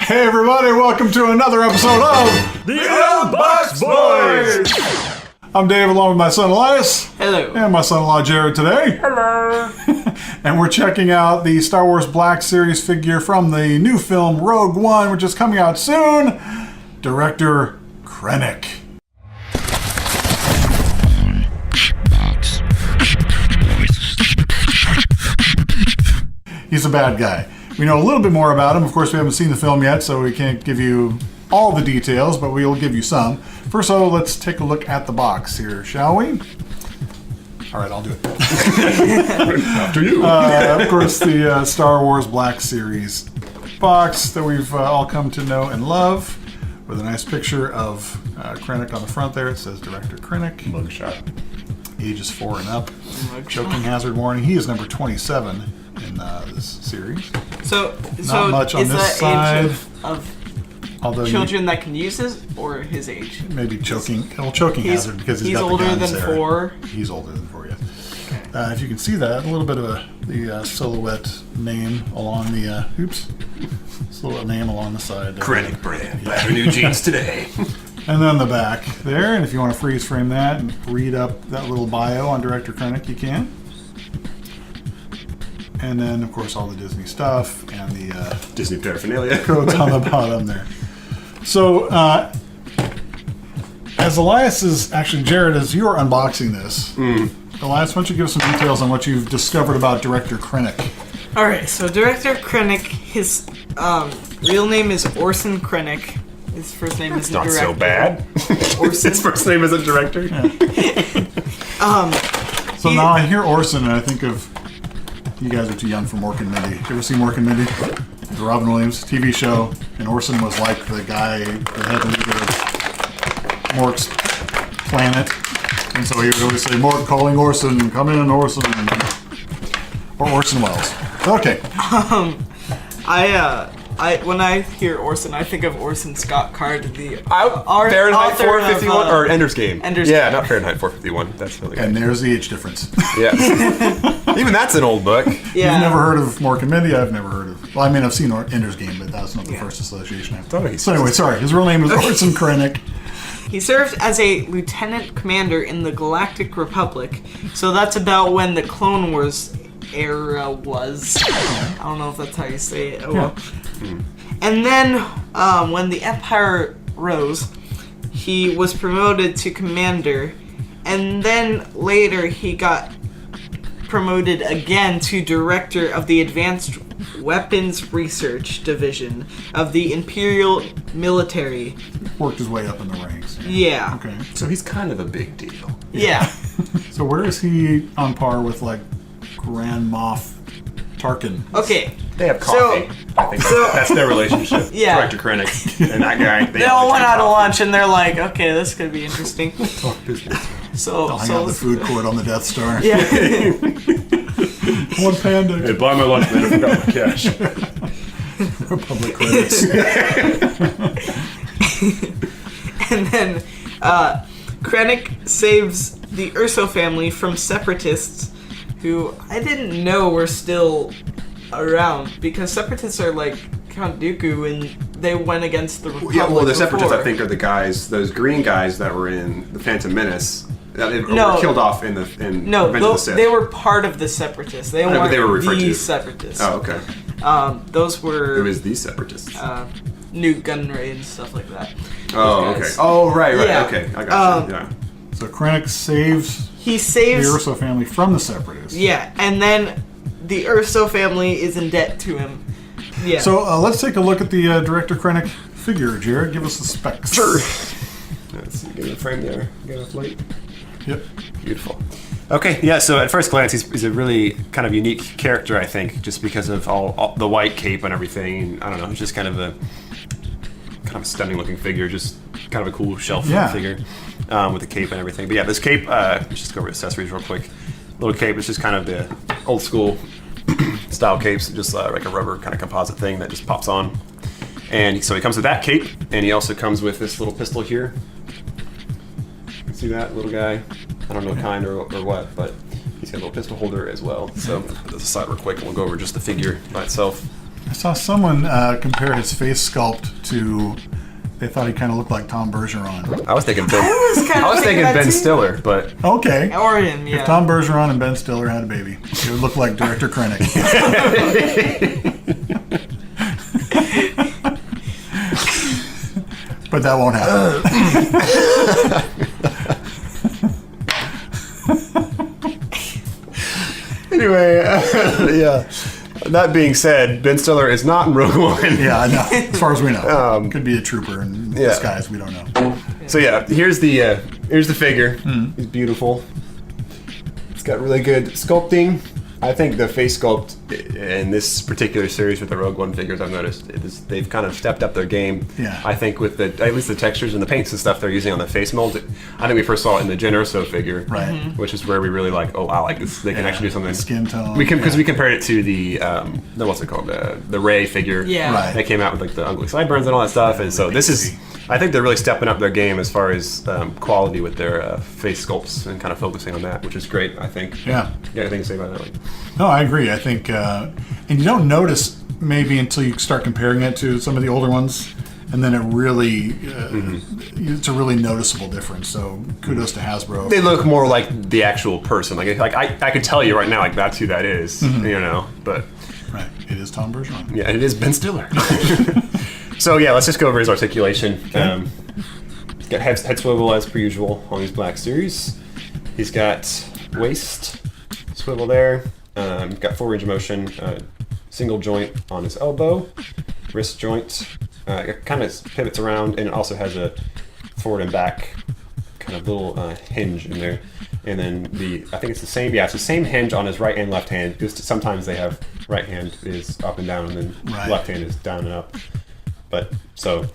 Hey everybody, welcome to another episode of The L-Box Boys! I'm Dave along with my son Elias. Hello. And my son-in-law Jared today. Hello. And we're checking out the Star Wars Black Series figure from the new film Rogue One, which is coming out soon. Director Krennic. He's a bad guy. We know a little bit more about him. Of course, we haven't seen the film yet, so we can't give you all the details, but we'll give you some. First of all, let's take a look at the box here, shall we? All right, I'll do it. After you. Of course, the Star Wars Black Series box that we've all come to know and love, with a nice picture of Krennic on the front there. It says Director Krennic. Mugshot. Ages 4 and up. Choking hazard warning. He is number 27 in this series. So Not much on is this the side. age of Although children that can use this, or his age? maybe choking hazard because he's got older the guns than there. 4. He's older than 4, yes. If you can see that, a little bit of the silhouette name along the silhouette name along the side there. Krennic brand. Buy your new jeans today. And then the back there, and if you want to freeze frame that and read up that little bio on Director Krennic, you can. And then, of course, all the Disney stuff and the Disney paraphernalia. codes on the bottom there. So, as Elias is, actually, Jared, as you're unboxing this, Elias, why don't you give us some details on what you've discovered about Director Krennic? Alright, so Director Krennic, his real name is Orson Krennic. His first name is Not director. so bad. Orson. His first name isn't director. So now I hear Orson and I think of, you guys are too young for Mork and Mindy. You ever see Mork and Mindy? The Robin Williams TV show, and Orson was like the guy, the head leader of Mork's planet. And so he would always say, Mork calling Orson, come in Orson. Or Orson Welles. Okay. When I hear Orson, I think of Orson Scott Card, the Fahrenheit author 451 of, or Ender's Game. Ender's yeah, Game. not Fahrenheit 451. That's really And good. there's the age difference. Yeah. Even that's an old book. Yeah. You've never heard of Mork and Mindy? I've never heard of. Well, I mean, I've seen Ender's Game, but that's not the first association I have. Oh, So anyway, sorry. His real name is Orson Krennic. He served as a lieutenant commander in the Galactic Republic, so that's about when the Clone Wars era was. I don't know if that's how you say it. Oh, well. And then, when the Empire rose, he was promoted to commander, and then later he got promoted again to director of the Advanced Weapons Research Division of the Imperial Military. Worked his way up in the ranks. Yeah. Okay. So he's kind of a big deal. Yeah. So where is he on par with like Grand Moff Tarkin? Okay. They have coffee. I think that's their relationship. Yeah. Director Krennic and that guy. They all went out to lunch and they're like, okay, this could be interesting. Talk business. So, I'll hang out in the food court on the Death Star. yeah. One panda. Hey, buy my lunch, man. I forgot my cash. Republic credits. And then Krennic saves the Urso family from separatists who I didn't know were still around, because separatists are like Count Dooku and they went against the Republic. Yeah, well, the Separatists, before. I think, are the guys, those green guys that were in the Phantom Menace. That No. were killed off in No, Revenge of the Sith. they were part of the separatists. They know, but weren't they were referred the to. separatists. Oh, okay. Those were Who is the Separatists? Newt Gunray and stuff like that. Oh, Those okay. guys. Oh, right. Yeah. Okay, I got you. Yeah. So Krennic saves He the saves. Urso family from the Separatists. Yeah, and then the Urso family is in debt to him. Yeah. So let's take a look at the Director Krennic figure, Jared. Give us the specs. Sure. Let's see, get a frame there. Get a plate. Yep. Beautiful. Okay, yeah, so at first glance, he's a really kind of unique character, I think, just because of all the white cape and everything. I don't know, it's just kind of a stunning looking figure, just kind of a cool shelf figure with the cape and everything. But yeah, this cape, let's just go over accessories real quick. Little cape, it's just kind of the old school style capes, just like a rubber kind of composite thing that just pops on. And so he comes with that cape, and he also comes with this little pistol here. See that little guy? I don't know kind or what, but he's got a little pistol holder as well. So put this aside real quick and we'll go over just the figure by itself. saw someone compare his face sculpt to. They thought he kind of looked like Tom Bergeron. I was thinking Ben. was kinda thinking that Ben too. Stiller, but Okay. Or him, yeah. If Tom Bergeron and Ben Stiller had a baby, it would look like Director Krennic. But that won't happen. anyway, yeah. That being said, Ben Stiller is not in Rogue One. Yeah, I know. As far as we know, could be a trooper in disguise. We don't know. So yeah, here's the figure. He's beautiful. It's got really good sculpting. I think the face sculpt in this particular series with the Rogue One figures, I've noticed they've kind of stepped up their game. Yeah. I think with at least the textures and the paints and stuff they're using on the face mold. I think we first saw it in the Jyn Erso figure, Right. Which is where we really like. Oh, I like this. They can actually do something. Skin tone. Because we compared it to the what's it called, the Rey figure. Yeah. Right. They came out with like the ugly sideburns and all that stuff, and so this is. I think they're really stepping up their game as far as quality with their face sculpts and kind of focusing on that, which is great. I think. Yeah. Yeah, anything to say about that? Like, No, I agree. I think, and you don't notice maybe until you start comparing it to some of the older ones, and then it really, it's a really noticeable difference. So kudos to Hasbro. they look more like the actual person. Like I could tell you right now, like that's who that is. You know, but Right. It is Tom Bergeron. yeah, it is Ben Stiller. So yeah, let's just go over his articulation. He's got head swivel as per usual on these Black Series. He's got waist swivel there. Got full range of motion. Single joint on his elbow, wrist joint. It kind of pivots around, and it also has a forward and back kind of little hinge in there. And then I think it's the same. Yeah, it's the same hinge on his right and left hand. Just sometimes they have right hand is up and down, and then Right. left hand is down and up. But so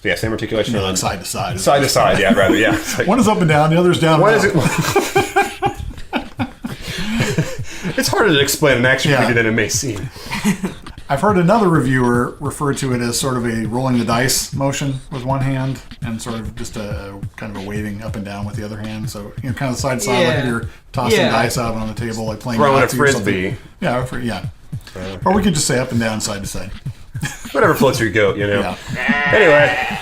yeah, same articulation on Like side to side. side to side. Yeah, rather. Yeah. It's like, One is up and down, the other's down what and is up. it? It's harder to explain an action Yeah. figure than it may seem. I've heard another reviewer refer to it as sort of a rolling the dice motion with one hand and sort of just a kind of a waving up and down with the other hand. So, you know, kind of side to side, like if Yeah. you're tossing Yeah. dice out on the table, like playing Throwing a Yahtzee or something. frisbee. Yeah, yeah. Or we could just say up and down, side to side. Whatever floats your goat, you know. Yeah. Anyway.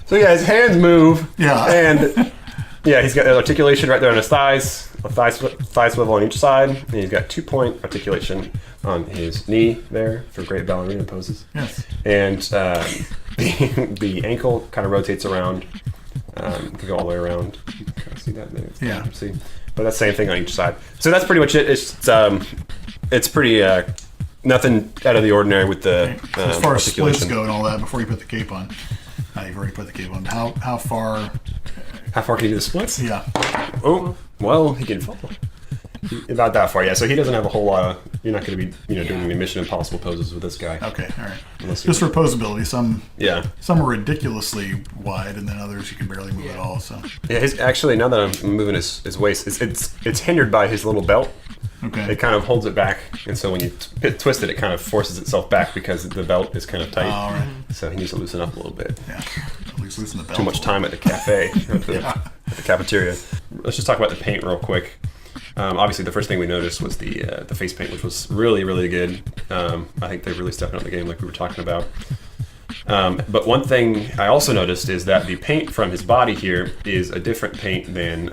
So yeah, his hands move. Yeah. And yeah, he's got articulation right there on his thighs, a thigh swivel on each side. And he's got 2-point articulation on his knee there for great ballerina poses. Yes. And the ankle kind of rotates around. Can go all the way around. You can kind of see that there. Yeah. See, but that's the same thing on each side. So that's pretty much it. It's pretty nothing out of the ordinary with the So as far as splits articulation. go and all that, before you put the cape on, you've already put the cape on. How far? How far can he do the splits? Yeah. Oh, well, he can fall. About that far, yeah. So he doesn't have a whole lot of. You're not going to be, doing any Mission Impossible poses with this guy. Okay. All right. Unless Just for posability, some Yeah. are ridiculously wide, and then others you can barely move at all. So. Yeah. Actually, now that I'm moving his waist, it's hindered by his little belt. Okay. It kind of holds it back, and so when you twist it, it kind of forces itself back because the belt is kind of tight. All right. So he needs to loosen up a little bit. Yeah. At least loosen the belt. Too much time at the cafe, at the cafeteria. Let's just talk about the paint real quick. Obviously, the first thing we noticed was the face paint, which was really, really good. I think they're really stepping up the game, like we were talking about. But one thing I also noticed is that the paint from his body here is a different paint than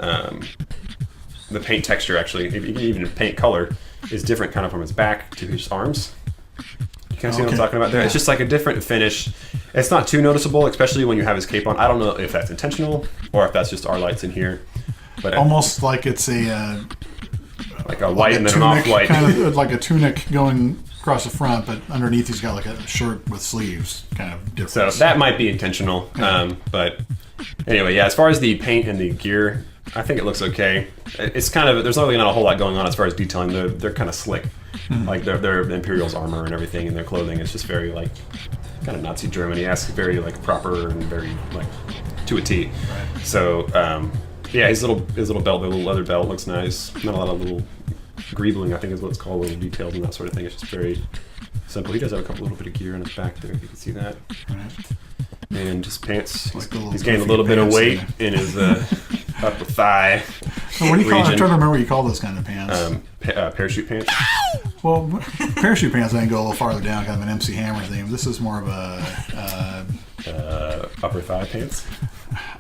the paint texture. Actually, even the paint color is different, kind of from his back to his arms. You kind of see what I'm Okay. talking about there? It's just like a different finish. It's not too noticeable, especially when you have his cape on. I don't know if that's intentional or if that's just our lights in here. But Almost like it's a like a white and then an tunic, off-white. kind of like a tunic going across the front, but underneath he's got like a shirt with sleeves, kind of So different. that might be intentional. But anyway, yeah, as far as the paint and the gear, I think it looks okay. It's kind of, there's really not a whole lot going on as far as detailing. They're kind of slick. Like their Imperial's armor and everything and their clothing is just very like kind of Nazi Germany-esque, very like proper and very like to a T. Right. So yeah, his little belt, the little leather belt looks nice. Not a lot of little greebling, I think is what it's called, little details and that sort of thing. It's just very simple. He does have a little bit of gear on his back there, if you can see that. Right. And just pants. Like the little He's gained a goofy little bit of pants weight in in his upper thigh So what do you call? I'm region. trying to remember what you call those kind of pants. Parachute pants. Well, parachute pants I can go a little farther down, kind of an MC Hammer theme. This is more of a Upper thigh pants.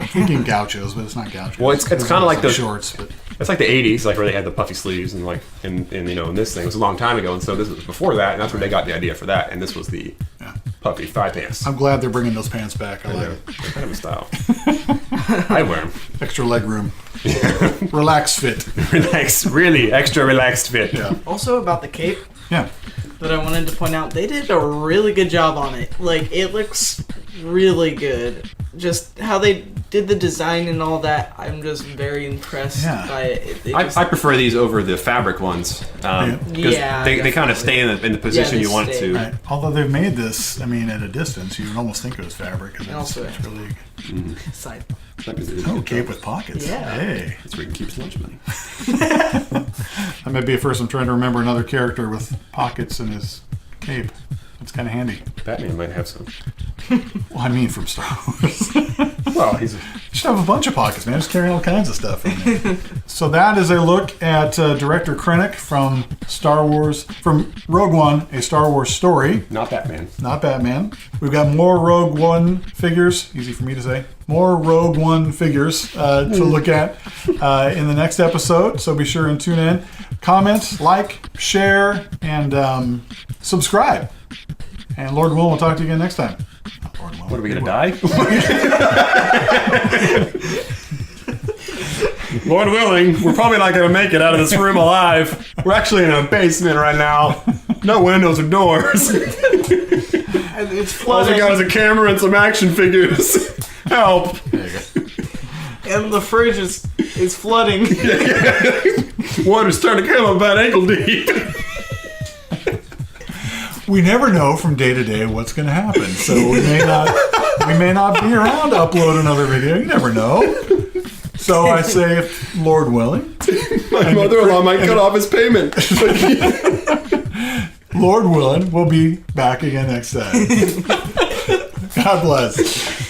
I'm thinking gauchos, but it's not gauchos. Well, it's kind of like the shorts, but It's like the '80s, like where they had the puffy sleeves and like and you know, and this thing was a long time ago, and so this was before that, and that's where they got the idea for that, and this was the puffy thigh pants. I'm glad they're bringing those pants back. I like it. They're kind of a style. I wear them. Extra leg room. Relax fit. Really extra relaxed fit. Yeah. Also about the cape Yeah. that I wanted to point out, they did a really good job on it. Like, it looks really good. Just how they did the design and all that, I'm just very impressed by it. I prefer these over the fabric ones because they kind of stay in the position you want it to. Right. Although they've made this, I mean, at a distance, you would almost think it was fabric. Cause Also, it's really side. cape with pockets. Yeah. Hey. That's where you can keep his lunch money. That might be a first. I'm trying to remember another character with pockets in his cape. It's kind of handy. Batman might have some. Well, I mean, from Star Wars. Well, he's You should have a bunch of pockets, man. Just carry all kinds of stuff in there. So that is a look at director Krennic from Star Wars, from Rogue One, a Star Wars story. not Batman. Not Batman. We've got more Rogue One figures. Easy for me to say. More Rogue One figures to look at in the next episode. So be sure and tune in. Comment, like, share, and subscribe. And Lord Will, we'll talk to you again next time. Lord Will. What are we gonna die? Lord willing, we're probably not gonna make it out of this room alive. We're actually in a basement right now. No windows or doors. And it's All we flooding. got is a camera and some action figures. Help! There you go. And the fridge is flooding. Water's starting to come about ankle deep. We never know from day to day what's going to happen, so we may not be around to upload another video. You never know. So I say, Lord willing, My mother-in-law might cut off his payment. Lord willing, we'll be back again next time. God bless.